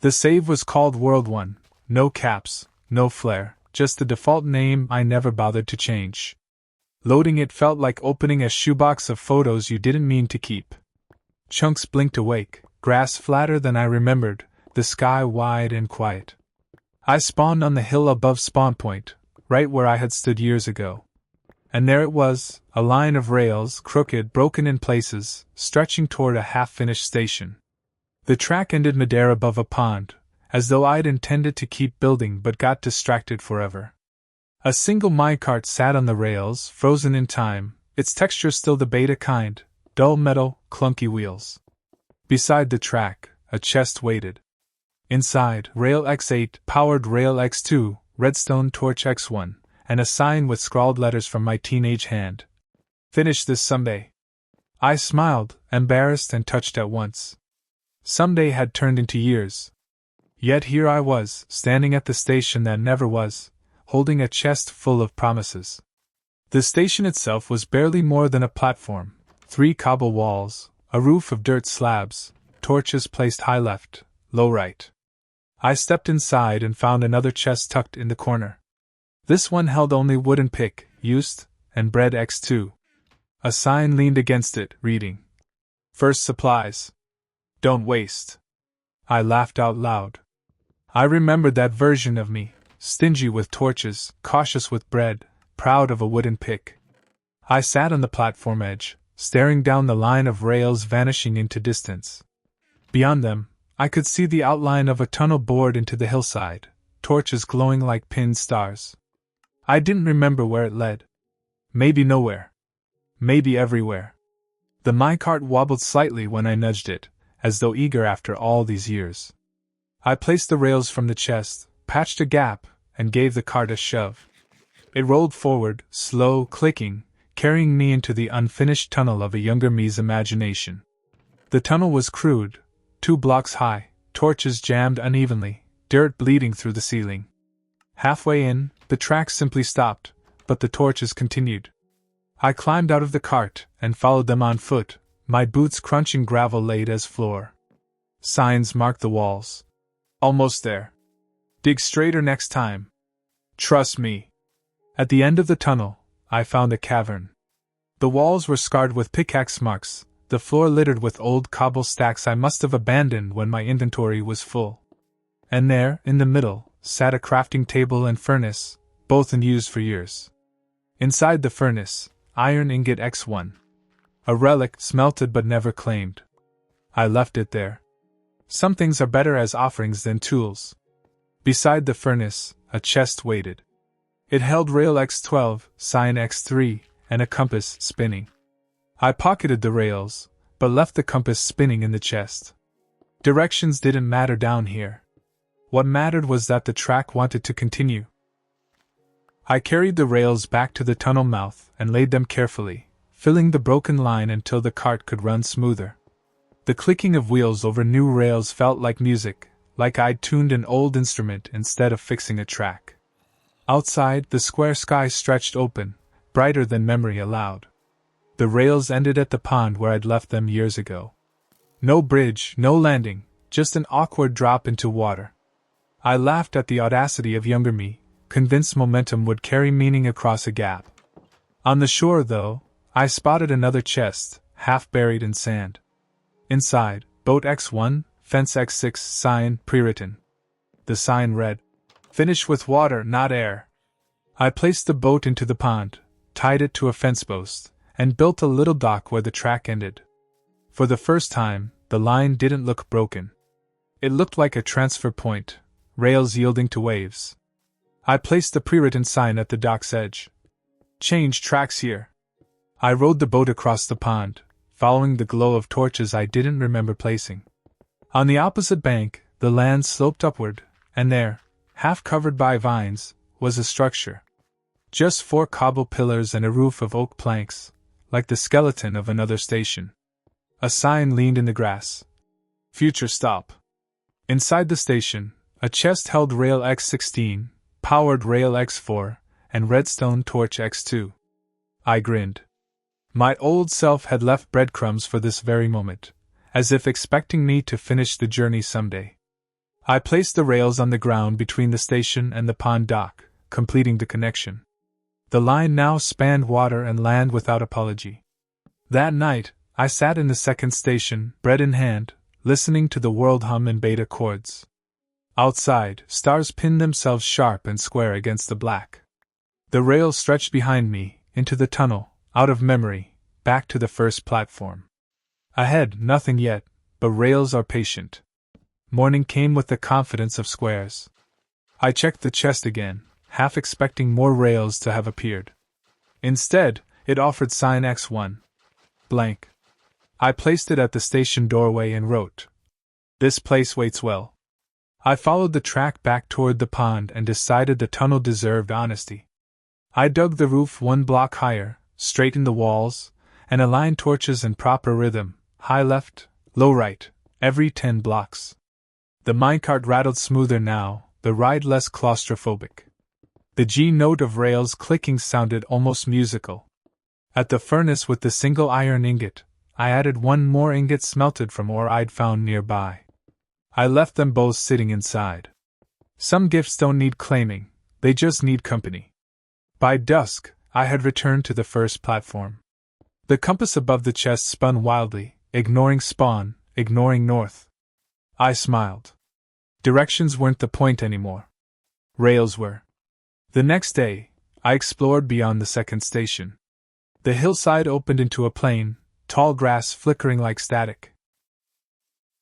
The save was called World 1, no caps, no flair, just the default name I never bothered to change. Loading it felt like opening a shoebox of photos you didn't mean to keep. Chunks blinked awake, grass flatter than I remembered, the sky wide and quiet. I spawned on the hill above spawn point, right where I had stood years ago. And there it was, a line of rails, crooked, broken in places, stretching toward a half-finished station. The track ended midair above a pond, as though I'd intended to keep building but got distracted forever. A single minecart sat on the rails, frozen in time, its texture still the beta kind, dull metal, clunky wheels. Beside the track, a chest waited. Inside, rail X8, powered rail X2, redstone torch X1, and a sign with scrawled letters from my teenage hand. Finish this someday. I smiled, embarrassed and touched at once. Someday had turned into years. Yet here I was, standing at the station that never was, holding a chest full of promises. The station itself was barely more than a platform, 3 cobble walls, a roof of dirt slabs, torches placed high left, low right. I stepped inside and found another chest tucked in the corner. This one held only wooden pick, used, and bread X2. A sign leaned against it, reading, "First supplies. Don't waste." I laughed out loud. I remembered that version of me, stingy with torches, cautious with bread, proud of a wooden pick. I sat on the platform edge, staring down the line of rails vanishing into distance. Beyond them, I could see the outline of a tunnel bored into the hillside, torches glowing like pinned stars. I didn't remember where it led. Maybe nowhere. Maybe everywhere. The minecart wobbled slightly when I nudged it, as though eager after all these years. I placed the rails from the chest, patched a gap, and gave the cart a shove. It rolled forward, slow, clicking, carrying me into the unfinished tunnel of a younger me's imagination. The tunnel was crude, 2 blocks high, torches jammed unevenly, dirt bleeding through the ceiling. Halfway in, the track simply stopped, but the torches continued. I climbed out of the cart and followed them on foot, my boots crunching gravel laid as floor. Signs marked the walls. Almost there. Dig straighter next time. Trust me. At the end of the tunnel, I found a cavern. The walls were scarred with pickaxe marks, the floor littered with old cobble stacks I must have abandoned when my inventory was full. And there, in the middle, sat a crafting table and furnace, both in use for years. Inside the furnace, iron ingot X1. A relic smelted but never claimed. I left it there. Some things are better as offerings than tools. Beside the furnace, a chest waited. It held rail X12, sign X3, and a compass spinning. I pocketed the rails, but left the compass spinning in the chest. Directions didn't matter down here. What mattered was that the track wanted to continue. I carried the rails back to the tunnel mouth and laid them carefully, filling the broken line until the cart could run smoother. The clicking of wheels over new rails felt like music, like I'd tuned an old instrument instead of fixing a track. Outside, the square sky stretched open, brighter than memory allowed. The rails ended at the pond where I'd left them years ago. No bridge, no landing, just an awkward drop into water. I laughed at the audacity of younger me, convinced momentum would carry meaning across a gap. On the shore, though, I spotted another chest, half buried in sand. Inside, boat X1, fence X6, sign pre-written. The sign read, "Finish with water, not air." I placed the boat into the pond, tied it to a fence post, and built a little dock where the track ended. For the first time, the line didn't look broken. It looked like a transfer point, rails yielding to waves. I placed the pre-written sign at the dock's edge. "Change tracks here." I rowed the boat across the pond, following the glow of torches I didn't remember placing. On the opposite bank, the land sloped upward, and there, half covered by vines, was a structure. Just 4 cobble pillars and a roof of oak planks, like the skeleton of another station. A sign leaned in the grass. "Future stop." Inside the station, a chest held rail X16, powered rail X4, and redstone torch X2. I grinned. My old self had left breadcrumbs for this very moment, as if expecting me to finish the journey someday. I placed the rails on the ground between the station and the pond dock, completing the connection. The line now spanned water and land without apology. That night, I sat in the second station, bread in hand, listening to the world hum in beta chords. Outside, stars pinned themselves sharp and square against the black. The rails stretched behind me, into the tunnel, out of memory, back to the first platform. Ahead, nothing yet, but rails are patient. Morning came with the confidence of squares. I checked the chest again, half expecting more rails to have appeared. Instead, it offered sign X1. Blank. I placed it at the station doorway and wrote, "This place waits well." I followed the track back toward the pond and decided the tunnel deserved honesty. I dug the roof 1 block higher, straightened the walls, and aligned torches in proper rhythm, high left, low right, every 10 blocks. The minecart rattled smoother now, the ride less claustrophobic. The G note of rails clicking sounded almost musical. At the furnace with the single iron ingot, I added 1 more ingot smelted from ore I'd found nearby. I left them both sitting inside. Some gifts don't need claiming, they just need company. By dusk, I had returned to the first platform. The compass above the chest spun wildly, ignoring spawn, ignoring north. I smiled. Directions weren't the point anymore. Rails were. The next day, I explored beyond the second station. The hillside opened into a plain, tall grass flickering like static.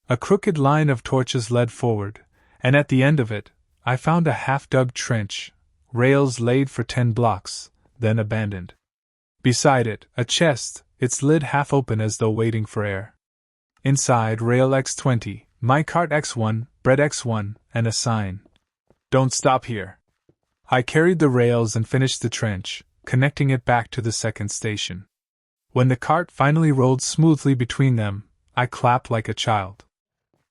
A crooked line of torches led forward, and at the end of it, I found a half-dug trench, rails laid for 10 blocks, then abandoned. Beside it, a chest, its lid half open as though waiting for air. Inside, rail X20, minecart X1, bread X1, and a sign. "Don't stop here." I carried the rails and finished the trench, connecting it back to the second station. When the cart finally rolled smoothly between them, I clapped like a child.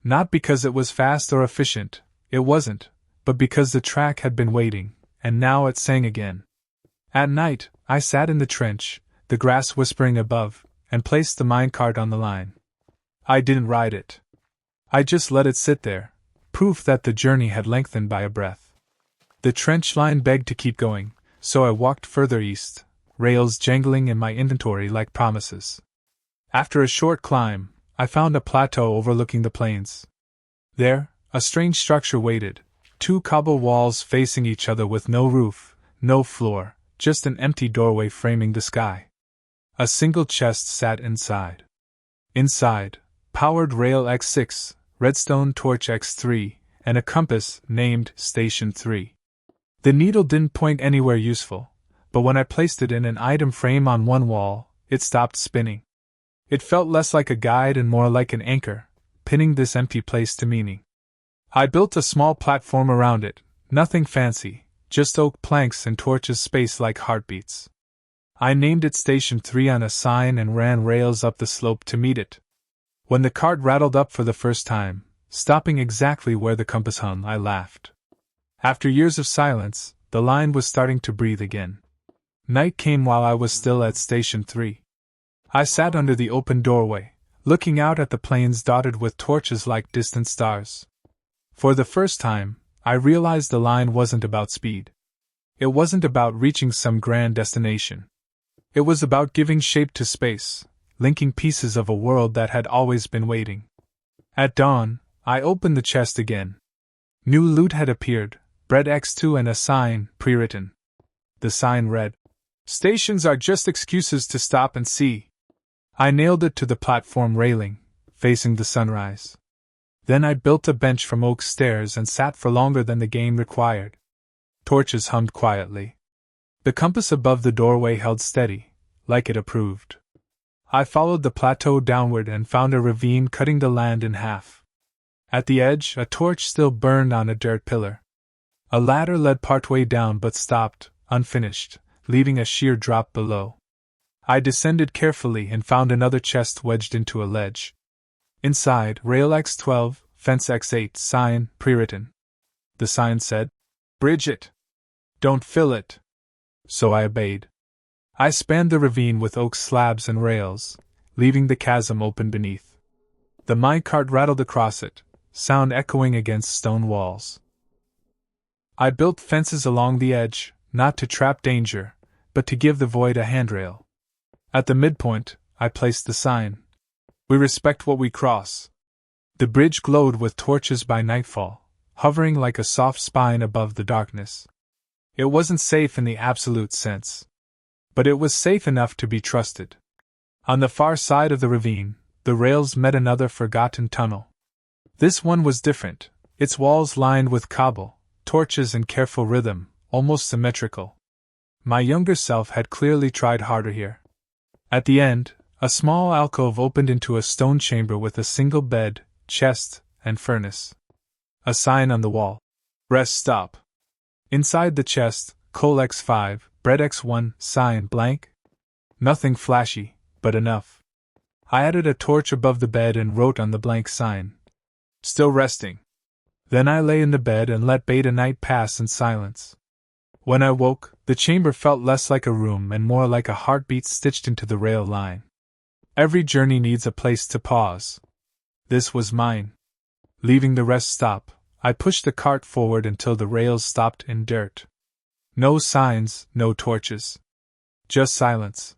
Not because it was fast or efficient, it wasn't, but because the track had been waiting, and now it sang again. At night, I sat in the trench, the grass whispering above, and placed the minecart on the line. I didn't ride it. I just let it sit there, proof that the journey had lengthened by a breath. The trench line begged to keep going, so I walked further east, rails jangling in my inventory like promises. After a short climb, I found a plateau overlooking the plains. There, a strange structure waited, 2 cobble walls facing each other with no roof, no floor, just an empty doorway framing the sky. A single chest sat inside. Inside, powered rail X6, redstone torch X3, and a compass named Station 3. The needle didn't point anywhere useful, but when I placed it in an item frame on one wall, it stopped spinning. It felt less like a guide and more like an anchor, pinning this empty place to meaning. I built a small platform around it, nothing fancy, just oak planks and torches spaced like heartbeats. I named it Station 3 on a sign and ran rails up the slope to meet it. When the cart rattled up for the first time, stopping exactly where the compass hung, I laughed. After years of silence, the line was starting to breathe again. Night came while I was still at Station 3. I sat under the open doorway, looking out at the plains dotted with torches like distant stars. For the first time, I realized the line wasn't about speed. It wasn't about reaching some grand destination. It was about giving shape to space, linking pieces of a world that had always been waiting. At dawn, I opened the chest again. New loot had appeared, bread X2 and a sign, pre-written. The sign read, "Stations are just excuses to stop and see." I nailed it to the platform railing, facing the sunrise. Then I built a bench from oak stairs and sat for longer than the game required. Torches hummed quietly. The compass above the doorway held steady, like it approved. I followed the plateau downward and found a ravine cutting the land in half. At the edge, a torch still burned on a dirt pillar. A ladder led partway down but stopped, unfinished, leaving a sheer drop below. I descended carefully and found another chest wedged into a ledge. Inside, rail X12, fence X8, sign, pre-written. The sign said, "Bridge it. Don't fill it." So I obeyed. I spanned the ravine with oak slabs and rails, leaving the chasm open beneath. The minecart rattled across it, sound echoing against stone walls. I built fences along the edge, not to trap danger, but to give the void a handrail. At the midpoint, I placed the sign, "We respect what we cross." The bridge glowed with torches by nightfall, hovering like a soft spine above the darkness. It wasn't safe in the absolute sense, but it was safe enough to be trusted. On the far side of the ravine, the rails met another forgotten tunnel. This one was different, its walls lined with cobble, torches and careful rhythm, almost symmetrical. My younger self had clearly tried harder here. At the end, a small alcove opened into a stone chamber with a single bed, chest, and furnace. A sign on the wall. "Rest stop." Inside the chest, coal X5, bread X1, sign blank. Nothing flashy, but enough. I added a torch above the bed and wrote on the blank sign, "Still resting." Then I lay in the bed and let beta night pass in silence. When I woke, the chamber felt less like a room and more like a heartbeat stitched into the rail line. Every journey needs a place to pause. This was mine. Leaving the rest stop, I pushed the cart forward until the rails stopped in dirt. No signs, no torches. Just silence.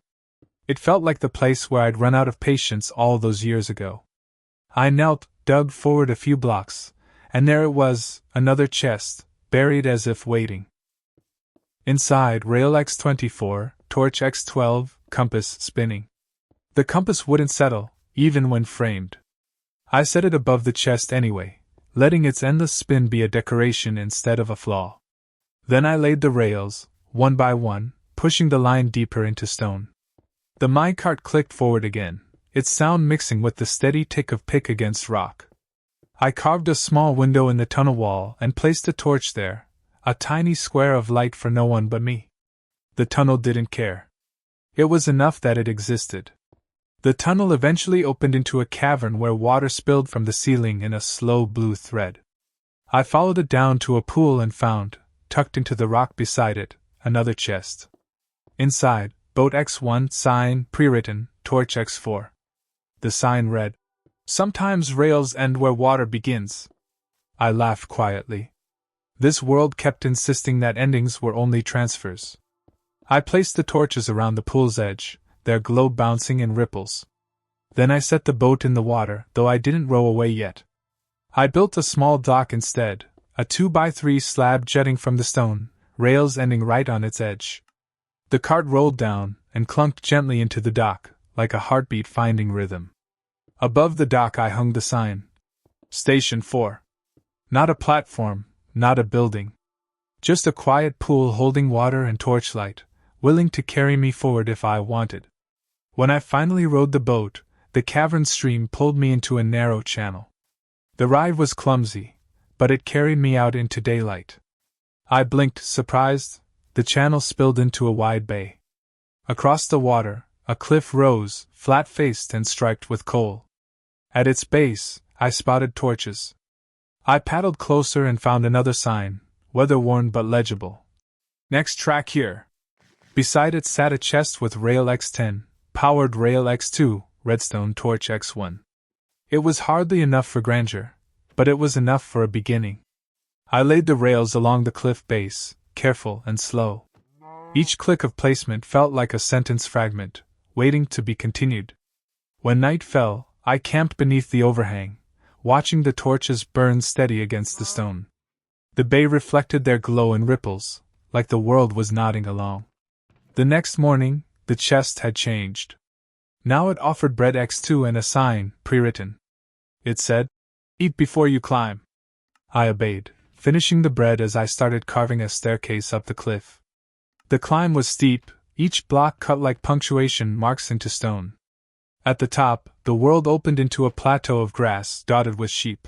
It felt like the place where I'd run out of patience all those years ago. I knelt, dug forward a few blocks, and there it was, another chest, buried as if waiting. Inside, rail X24, torch X12, compass spinning. The compass wouldn't settle, even when framed. I set it above the chest anyway, letting its endless spin be a decoration instead of a flaw. Then I laid the rails, one by one, pushing the line deeper into stone. The minecart clicked forward again, its sound mixing with the steady tick of pick against rock. I carved a small window in the tunnel wall and placed a torch there, a tiny square of light for no one but me. The tunnel didn't care. It was enough that it existed. The tunnel eventually opened into a cavern where water spilled from the ceiling in a slow blue thread. I followed it down to a pool and found, tucked into the rock beside it, another chest. Inside, boat X1, sign, pre-written, torch X4. The sign read, "Sometimes rails end where water begins." I laughed quietly. This world kept insisting that endings were only transfers. I placed the torches around the pool's edge, their glow bouncing in ripples. Then I set the boat in the water, though I didn't row away yet. I built a small dock instead, a 2x3 slab jutting from the stone, rails ending right on its edge. The cart rolled down and clunked gently into the dock, like a heartbeat finding rhythm. Above the dock I hung the sign, "Station 4." Not a platform, not a building. Just a quiet pool holding water and torchlight, willing to carry me forward if I wanted. When I finally rowed the boat, the cavern stream pulled me into a narrow channel. The ride was clumsy, but it carried me out into daylight. I blinked, surprised. The channel spilled into a wide bay. Across the water, a cliff rose, flat-faced and striped with coal. At its base, I spotted torches. I paddled closer and found another sign, weather-worn but legible. "Next track here." Beside it sat a chest with rail X10, powered rail X2, redstone torch X1. It was hardly enough for grandeur, but it was enough for a beginning. I laid the rails along the cliff base, careful and slow. Each click of placement felt like a sentence fragment, waiting to be continued. When night fell, I camped beneath the overhang, watching the torches burn steady against the stone. The bay reflected their glow in ripples, like the world was nodding along. The next morning, the chest had changed. Now it offered bread X2 and a sign, pre-written. It said, "Eat before you climb." I obeyed, finishing the bread as I started carving a staircase up the cliff. The climb was steep, each block cut like punctuation marks into stone. At the top, the world opened into a plateau of grass dotted with sheep.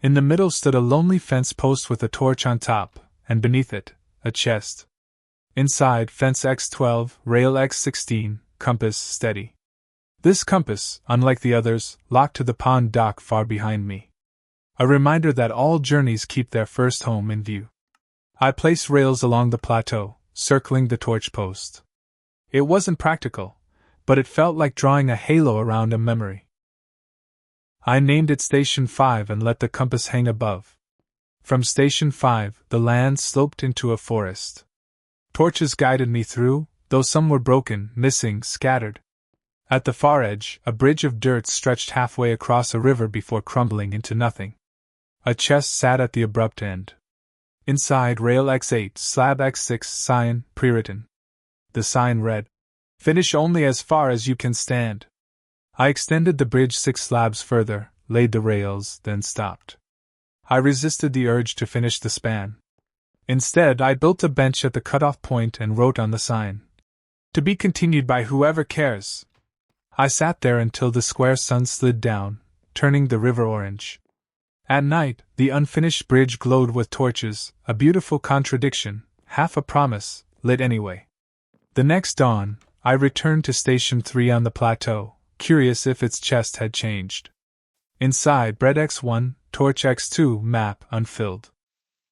In the middle stood a lonely fence post with a torch on top, and beneath it, a chest. Inside, fence X12, rail X16, compass steady. This compass, unlike the others, locked to the pond dock far behind me. A reminder that all journeys keep their first home in view. I placed rails along the plateau, circling the torch post. It wasn't practical, but it felt like drawing a halo around a memory. I named it Station 5 and let the compass hang above. From Station 5, the land sloped into a forest. Torches guided me through, though some were broken, missing, scattered. At the far edge, a bridge of dirt stretched halfway across a river before crumbling into nothing. A chest sat at the abrupt end. Inside, rail X8, slab X6, sign, pre-written. The sign read, "Finish only as far as you can stand." I extended the bridge 6 slabs further, laid the rails, then stopped. I resisted the urge to finish the span. Instead, I built a bench at the cutoff point and wrote on the sign, "To be continued by whoever cares." I sat there until the square sun slid down, turning the river orange. At night, the unfinished bridge glowed with torches, a beautiful contradiction, half a promise, lit anyway. The next dawn, I returned to Station 3 on the plateau, curious if its chest had changed. Inside, bread X1, torch X2, map unfilled.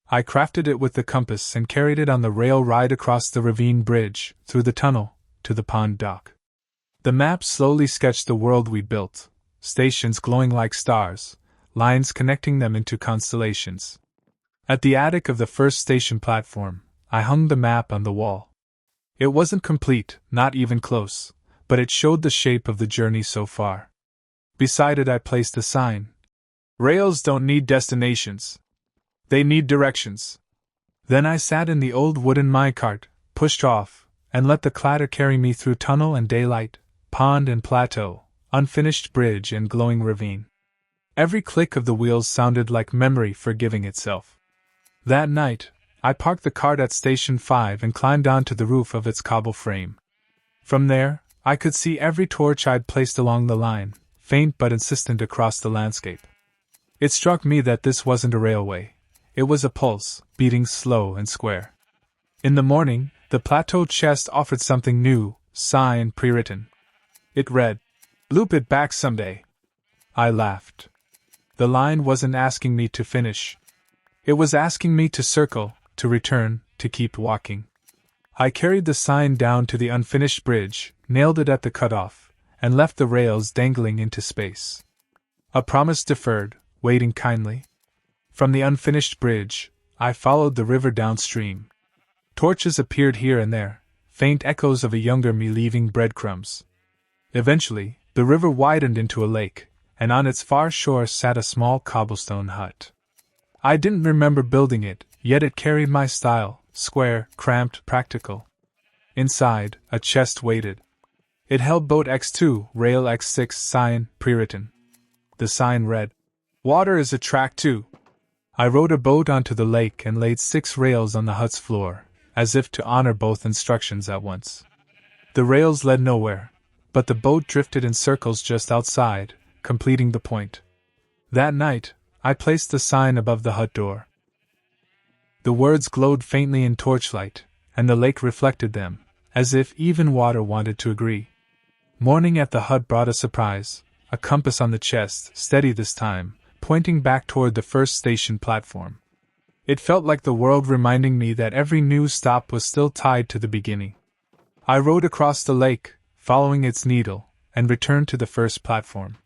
I crafted it with the compass and carried it on the rail ride across the ravine bridge, through the tunnel, to the pond dock. The map slowly sketched the world we built, stations glowing like stars, lines connecting them into constellations. At the attic of the first station platform, I hung the map on the wall. It wasn't complete, not even close, but it showed the shape of the journey so far. Beside it I placed a sign. "Rails don't need destinations. They need directions." Then I sat in the old wooden minecart, pushed off, and let the clatter carry me through tunnel and daylight, pond and plateau, unfinished bridge and glowing ravine. Every click of the wheels sounded like memory forgiving itself. That night, I parked the cart at Station 5 and climbed onto the roof of its cobble frame. From there, I could see every torch I'd placed along the line, faint but insistent across the landscape. It struck me that this wasn't a railway. It was a pulse, beating slow and square. In the morning, the plateau chest offered something new, sign pre-written. It read, "Loop it back someday." I laughed. The line wasn't asking me to finish. It was asking me to circle, to return, to keep walking. I carried the sign down to the unfinished bridge, nailed it at the cutoff, and left the rails dangling into space. A promise deferred, waiting kindly. From the unfinished bridge, I followed the river downstream. Torches appeared here and there, faint echoes of a younger me leaving breadcrumbs. Eventually, the river widened into a lake, and on its far shore sat a small cobblestone hut. I didn't remember building it, yet it carried my style, square, cramped, practical. Inside, a chest waited. It held boat X2, rail X6, sign, pre-written. The sign read, "Water is a track too." I rowed a boat onto the lake and laid 6 rails on the hut's floor, as if to honor both instructions at once. The rails led nowhere, but the boat drifted in circles just outside, completing the point. That night, I placed the sign above the hut door. The words glowed faintly in torchlight, and the lake reflected them, as if even water wanted to agree. Morning at the hut brought a surprise, a compass on the chest, steady this time, pointing back toward the first station platform. It felt like the world reminding me that every new stop was still tied to the beginning. I rowed across the lake, following its needle, and returned to the first platform.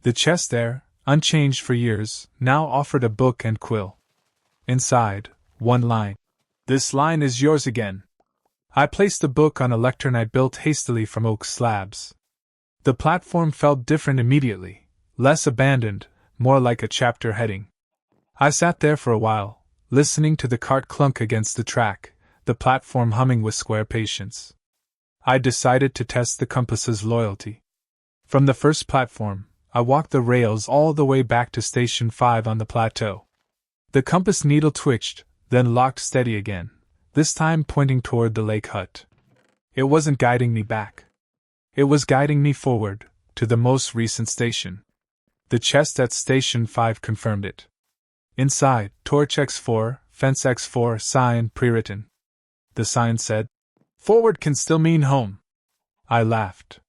The chest there, unchanged for years, now offered a book and quill. Inside, one line. "This line is yours again." I placed the book on a lectern I built hastily from oak slabs. The platform felt different immediately, less abandoned, more like a chapter heading. I sat there for a while, listening to the cart clunk against the track, the platform humming with square patience. I decided to test the compass's loyalty. From the first platform, I walked the rails all the way back to Station 5 on the plateau. The compass needle twitched, then locked steady again, this time pointing toward the lake hut. It wasn't guiding me back. It was guiding me forward, to the most recent station. The chest at Station 5 confirmed it. Inside, torch X4, fence X4, sign pre-written. The sign said, "Forward can still mean home." I laughed.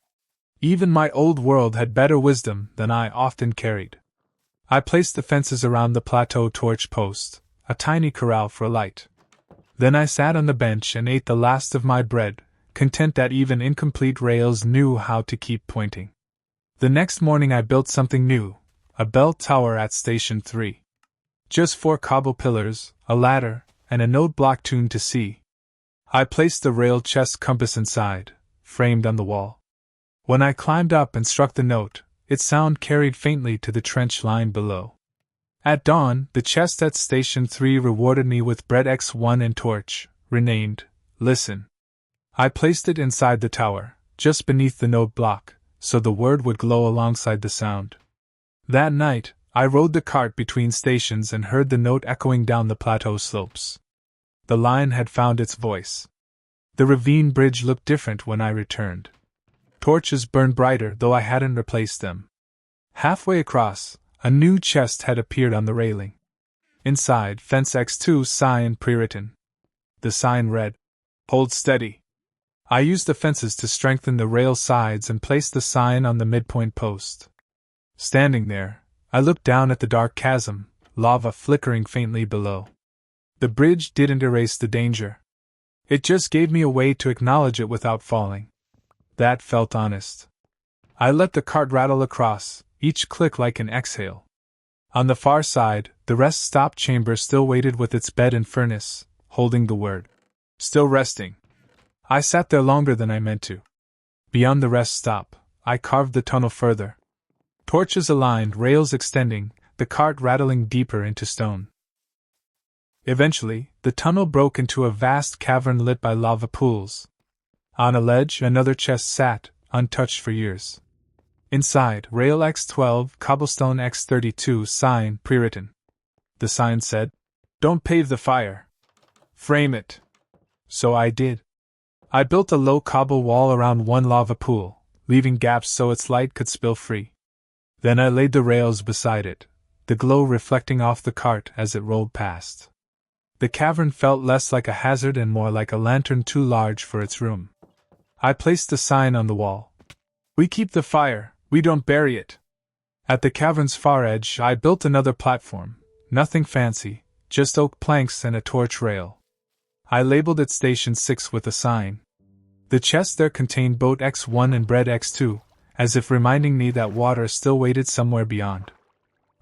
Even my old world had better wisdom than I often carried. I placed the fences around the plateau torch post, a tiny corral for a light. Then I sat on the bench and ate the last of my bread, content that even incomplete rails knew how to keep pointing. The next morning I built something new, a bell tower at Station 3. Just 4 cobble pillars, a ladder, and a note block tuned to C. I placed the rail chest compass inside, framed on the wall. When I climbed up and struck the note, its sound carried faintly to the trench line below. At dawn, the chest at Station 3 rewarded me with bread X1 and torch, renamed Listen. I placed it inside the tower, just beneath the note block, so the word would glow alongside the sound. That night, I rode the cart between stations and heard the note echoing down the plateau slopes. The line had found its voice. The ravine bridge looked different when I returned. Torches burned brighter, though I hadn't replaced them. Halfway across, a new chest had appeared on the railing. Inside, Fence X2 sign pre-written. The sign read, Hold steady. I used the fences to strengthen the rail sides and placed the sign on the midpoint post. Standing there, I looked down at the dark chasm, lava flickering faintly below. The bridge didn't erase the danger. It just gave me a way to acknowledge it without falling. That felt honest. I let the cart rattle across, each click like an exhale. On the far side, the rest stop chamber still waited with its bed and furnace, holding the word. Still resting. I sat there longer than I meant to. Beyond the rest stop, I carved the tunnel further. Torches aligned, rails extending, the cart rattling deeper into stone. Eventually, the tunnel broke into a vast cavern lit by lava pools. On a ledge, another chest sat, untouched for years. Inside, rail X12, cobblestone X32 sign pre-written. The sign said, Don't pave the fire. Frame it. So I did. I built a low cobble wall around one lava pool, leaving gaps so its light could spill free. Then I laid the rails beside it, the glow reflecting off the cart as it rolled past. The cavern felt less like a hazard and more like a lantern too large for its room. I placed the sign on the wall. We keep the fire, we don't bury it. At the cavern's far edge, I built another platform, nothing fancy, just oak planks and a torch rail. I labeled it Station 6 with a sign. The chest there contained boat X1 and bread X2, as if reminding me that water still waited somewhere beyond.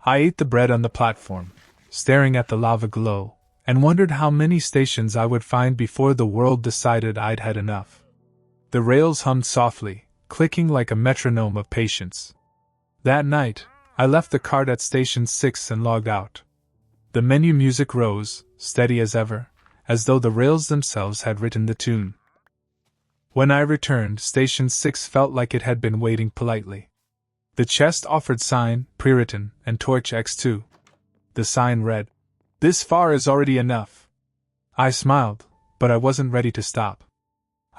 I ate the bread on the platform, staring at the lava glow, and wondered how many stations I would find before the world decided I'd had enough. The rails hummed softly, clicking like a metronome of patience. That night, I left the cart at Station 6 and logged out. The menu music rose, steady as ever, as though the rails themselves had written the tune. When I returned, Station 6 felt like it had been waiting politely. The chest offered sign, pre-written, and torch X2. The sign read, This far is already enough. I smiled, but I wasn't ready to stop.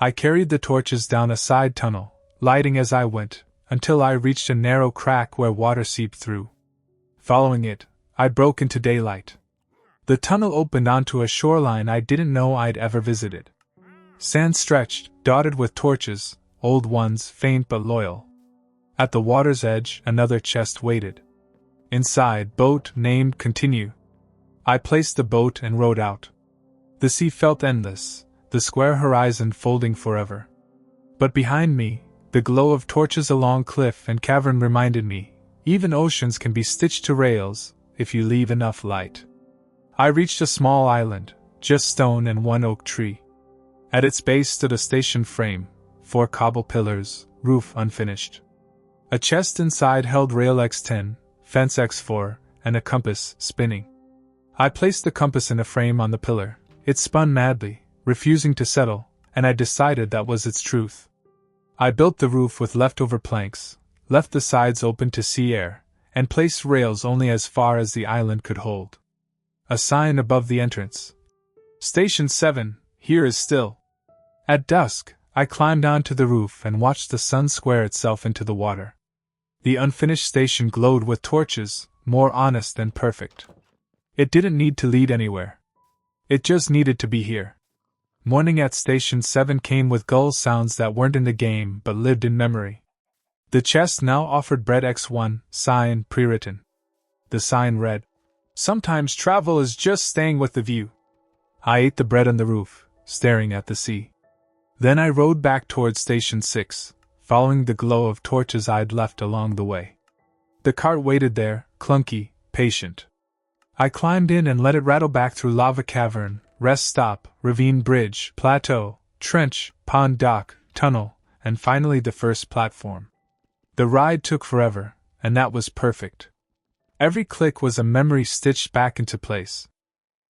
I carried the torches down a side tunnel, lighting as I went, until I reached a narrow crack where water seeped through. Following it, I broke into daylight. The tunnel opened onto a shoreline I didn't know I'd ever visited. Sand stretched, dotted with torches, old ones, faint but loyal. At the water's edge, another chest waited. Inside, boat named Continue. I placed the boat and rowed out. The sea felt endless, the square horizon folding forever. But behind me, the glow of torches along cliff and cavern reminded me, even oceans can be stitched to rails, if you leave enough light. I reached a small island, just stone and one oak tree. At its base stood a station frame, 4 cobble pillars, roof unfinished. A chest inside held rail X10, fence X4, and a compass, spinning. I placed the compass in a frame on the pillar. It spun madly, refusing to settle, and I decided that was its truth. I built the roof with leftover planks, left the sides open to sea air, and placed rails only as far as the island could hold. A sign above the entrance. Station 7, here is still. At dusk, I climbed onto the roof and watched the sun square itself into the water. The unfinished station glowed with torches, more honest than perfect. It didn't need to lead anywhere. It just needed to be here. Morning at Station 7 came with gull sounds that weren't in the game but lived in memory. The chest now offered bread X1, sign pre-written. The sign read, Sometimes travel is just staying with the view. I ate the bread on the roof, staring at the sea. Then I rowed back towards Station 6, following the glow of torches I'd left along the way. The cart waited there, clunky, patient. I climbed in and let it rattle back through lava cavern, rest stop, ravine bridge, plateau, trench, pond dock, tunnel, and finally the first platform. The ride took forever, and that was perfect. Every click was a memory stitched back into place.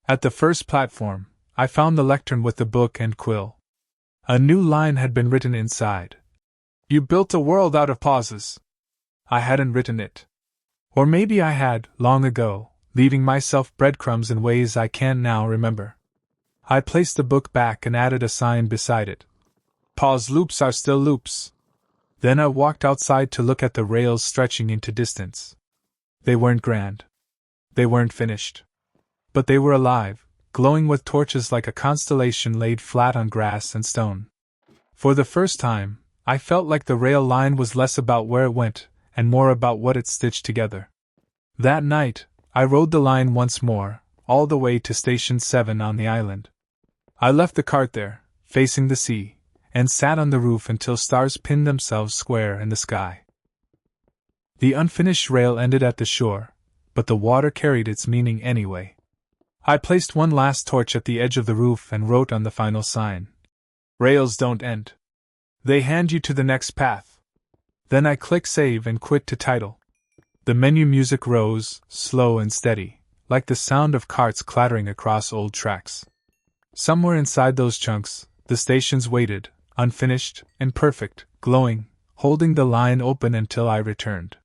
At the first platform, I found the lectern with the book and quill. A new line had been written inside. You built a world out of pauses. I hadn't written it. Or maybe I had, long ago, leaving myself breadcrumbs in ways I can't now remember. I placed the book back and added a sign beside it. Pause loops are still loops. Then I walked outside to look at the rails stretching into distance. They weren't grand. They weren't finished. But they were alive, glowing with torches like a constellation laid flat on grass and stone. For the first time, I felt like the rail line was less about where it went, and more about what it stitched together. That night, I rode the line once more, all the way to Station 7 on the island. I left the cart there, facing the sea, and sat on the roof until stars pinned themselves square in the sky. The unfinished rail ended at the shore, but the water carried its meaning anyway. I placed one last torch at the edge of the roof and wrote on the final sign. Rails don't end. They hand you to the next path. Then I clicked save and quit to title. The menu music rose, slow and steady, like the sound of carts clattering across old tracks. Somewhere inside those chunks, the stations waited, unfinished, imperfect, glowing, holding the line open until I returned.